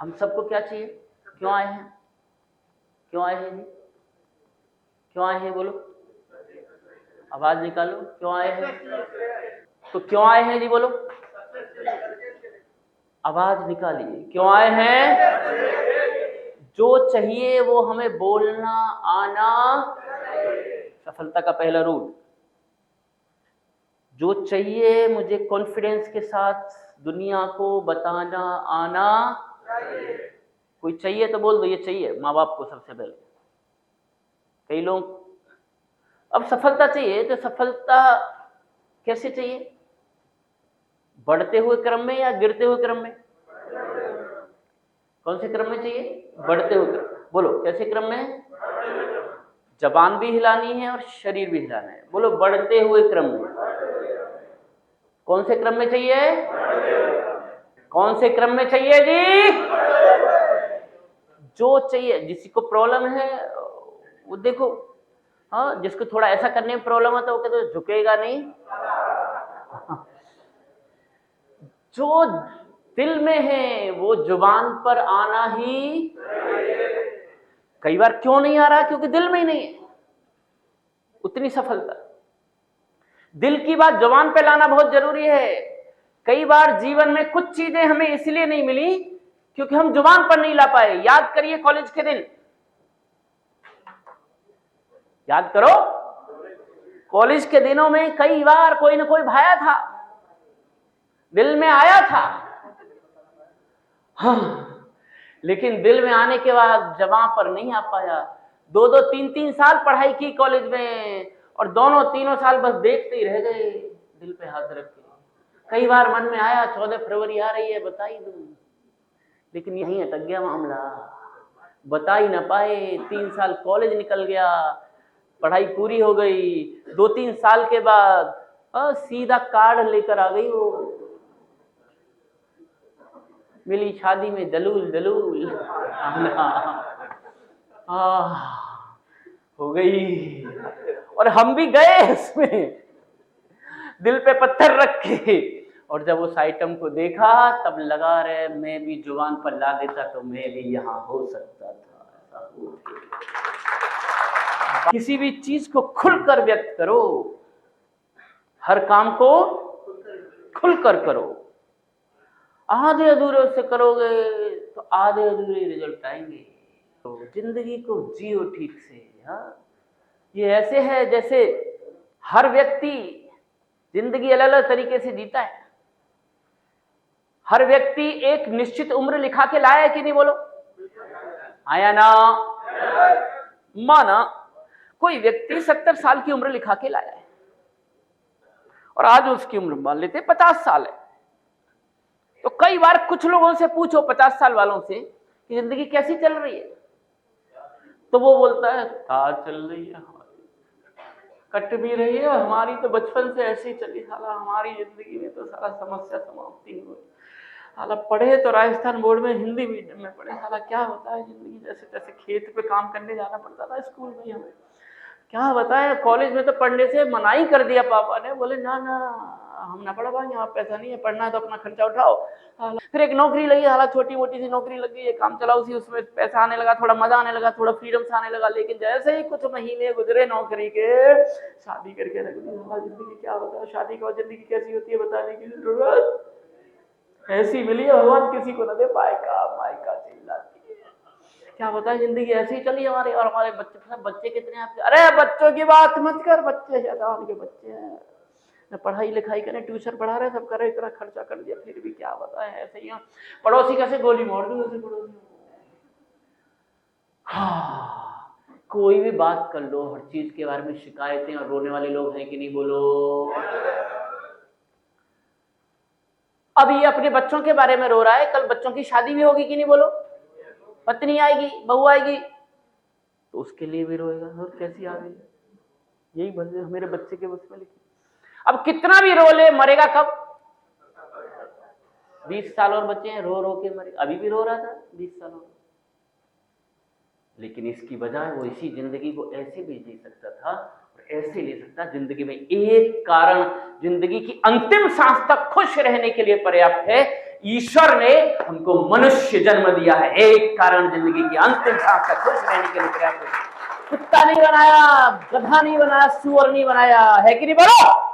हम सबको क्या चाहिए? क्यों आए हैं? क्यों आए हैं जी? क्यों आए हैं बोलो, आवाज निकालो, क्यों आए हैं? तो क्यों आए हैं जी बोलो, आवाज निकालिए, क्यों आए हैं? जो चाहिए वो हमें बोलना आना, सफलता का पहला रूल। जो चाहिए मुझे कॉन्फिडेंस के साथ दुनिया को बताना आना। कोई चाहिए तो बोल दो ये चाहिए, माँ बाप को सबसे पहले। कई लोग अब सफलता चाहिए तो सफलता कैसे चाहिए? बढ़ते हुए क्रम में या गिरते हुए क्रम में? कौन से क्रम में चाहिए? बढ़ते हुए क्रम। बोलो कैसे क्रम में? जबान भी हिलानी है और शरीर भी हिलाना है। बोलो बढ़ते हुए क्रम में। कौन से क्रम में चाहिए? कौन से क्रम में चाहिए जी? जो चाहिए, जिसी को प्रॉब्लम है वो देखो, हाँ, जिसको थोड़ा ऐसा करने में प्रॉब्लम है तो वो कहते झुकेगा नहीं। जो दिल में है वो जुबान पर आना ही। कई बार क्यों नहीं आ रहा? क्योंकि दिल में ही नहीं है उतनी सफलता। दिल की बात जुबान पे लाना बहुत जरूरी है। कई बार जीवन में कुछ चीजें हमें इसलिए नहीं मिली क्योंकि हम जुबान पर नहीं ला पाए। याद करिए कॉलेज के दिन, याद करो कॉलेज के दिनों में कई बार कोई ना कोई भाया था, दिल में आया था, हाँ, लेकिन दिल में आने के बाद जबां पर नहीं आ पाया। 2-2 3-3 साल पढ़ाई की कॉलेज में और दोनों तीनों साल बस देखते ही रह गए दिल पे हाथ रख के। कई बार मन में आया 14 फरवरी आ रही है बता ही दूं, लेकिन यहीं अटक गया मामला, बता ही ना पाए। 3 साल कॉलेज निकल गया, पढ़ाई पूरी हो गई। 2-3 साल के बाद सीधा कार्ड लेकर आ गई वो, मिली शादी में दलूल दलूल। हो गई और हम भी गए उसमें दिल पे पत्थर रख के। और जब उस आइटम को देखा तब लगा रहे मैं भी जुबान पर ला देता तो मैं भी यहाँ हो सकता था। किसी भी चीज को खुलकर व्यक्त करो, हर काम को खुलकर करो। आधे अधूरे से करोगे तो आधे अधूरे रिजल्ट आएंगे। तो जिंदगी को जियो ठीक से। हाँ, ये ऐसे है जैसे हर व्यक्ति जिंदगी अलग अलग तरीके से जीता है। हर व्यक्ति एक निश्चित उम्र लिखा के लाया है कि नहीं बोलो, आया ना? माना कोई व्यक्ति 70 साल की उम्र लिखा के लाया है और आज उसकी उम्र मान लेते 50 साल है। तो कई बार कुछ लोगों से पूछो 50 साल वालों से कि जिंदगी कैसी चल रही है, तो वो बोलता है चल रही है, कट भी रही है, हमारी तो बचपन से ऐसी चली, साला हमारी जिंदगी में तो सारा समस्या समाप्ति हुई। साला पढ़े तो राजस्थान बोर्ड में हिंदी मीडियम में पढ़े, साला क्या होता है जिंदगी, जैसे तैसे खेत पे काम करने जाना पड़ता था स्कूल में हमें, क्या बताए। कॉलेज में तो पढ़ने से मना ही कर दिया पापा ने, बोले ना ना हम ना पढ़ा पाएंगे, यहाँ पैसा नहीं है, पढ़ना है तो अपना खर्चा उठाओ। फिर एक नौकरी लगी, हालांकि छोटी मोटी सी नौकरी लग गई, काम चलाओ सी, उसमें पैसा आने लगा, थोड़ा मजा आने लगा, थोड़ा फ्रीडम से आने लगा। लेकिन जैसे ही कुछ महीने गुजरे नौकरी के, शादी करके रख दी। जिंदगी क्या बताओ, शादी के बाद जिंदगी कैसी होती है बताने की जरूरत ऐसी मिली है भगवान किसी को न दे पाए का मायका चिल्लाती है। क्या बताए जिंदगी ऐसी ही चली हमारी। और हमारे बच्चे कितने आपके, अरे बच्चों की बात मत कर, बच्चे शैतान के बच्चे हैं, पढ़ाई लिखाई करें, ट्यूशन पढ़ा रहे, सब करे, इतना खर्चा कर दिया, फिर भी क्या बताए ऐसे ही। पड़ोसी कैसे गोली मार दी उसे पड़ोसी। हाँ, कोई भी बात कर लो, हर चीज के बारे में शिकायतें और रोने वाले लोग हैं कि नहीं बोलो। अब ये अपने बच्चों के बारे में रो रहा है, कल बच्चों की शादी भी होगी कि नहीं बोलो, पत्नी आएगी, बहू आएगी, तो उसके लिए भी रोएगा, और कैसी आ गई, यही बंदे मेरे बच्चे के बस में लिखी। अब कितना भी रो ले, मरेगा कब? 20 साल और बच्चे हैं, रो रो के मरे। अभी भी रो रहा था 20 साल और, लेकिन इसकी बजाय वो इसी जिंदगी को ऐसे भी जी सकता था और ऐसे ले सकता। जिंदगी में एक कारण जिंदगी की अंतिम सांस तक खुश रहने के लिए पर्याप्त है, ईश्वर ने हमको मनुष्य जन्म दिया है एक कारण, जिंदगी की अंतिम सांस तक खुश रहने के लिए प्रयास करें। कुत्ता नहीं बनाया, गधा नहीं बनाया, सुअर नहीं बनाया, है कि नहीं बोलो?